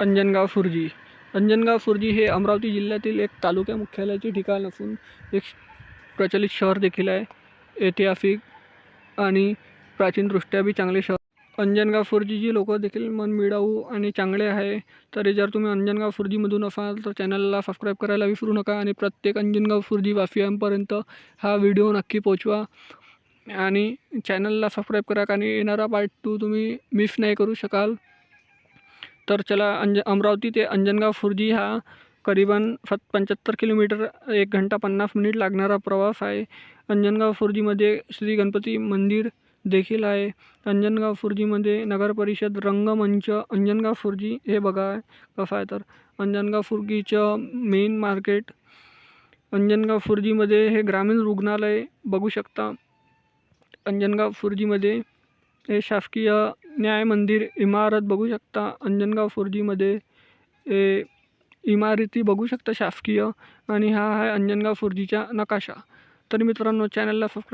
अंजनगाव खुर्जी. अंजनगाव खुर्जी हे अमरावती जिल्ह्यातील एक तालुका मुख्यालयाचे ठिकाण असून एक प्रचलित शहर देखील आहे. ऐतिहासिक आणि प्राचीनदृष्ट्या बी चांगले शहर. अंजनगाव खुर्जीची लोक देखील मनमिळाऊ आणि चांगले आहे. तरी जर तुम्ही अंजनगाव खुर्जीमधून असाल तर चॅनलला सबस्क्राईब करायला विसरू नका आणि प्रत्येक अंजनगाव खुर्जी वासियांपर्यंत हा व्हिडिओ नक्की पोचवा आणि चॅनलला सबस्क्राईब करा कारण येणारा पार्ट 2 तुम्ही मिस नाही करू शकाल. तर चला, अमरावती ते अंजनगाव खुर्जी हा करीबन 75 किलोमीटर 1 घंटा 50 मिनिट लागणारा प्रवास आहे. अंजनगाव खुर्जीमध्ये श्री गणपती मंदिर देखील आहे. अंजनगाव खुर्जीमध्ये नगर परिषद रंगमंच अंजनगाव खुर्जी हे बघा कसं आहे. तर अंजनगाव खुर्जीचं मेन मार्केट, अंजनगाव खुर्जीमध्ये हे ग्रामीण रुग्णालय बघू शकता. अंजनगाव खुर्जीमध्ये हे शासकीय न्याय मंदिर इमारत बघू शकता. अंजनगाव खुर्जीमध्ये हे इमारती बघू शकता शासकीय. आणि हा आहे अंजनगाव खुर्जीचा नकाशा. तर मित्रांनो, चॅनलला सबस्क्राईब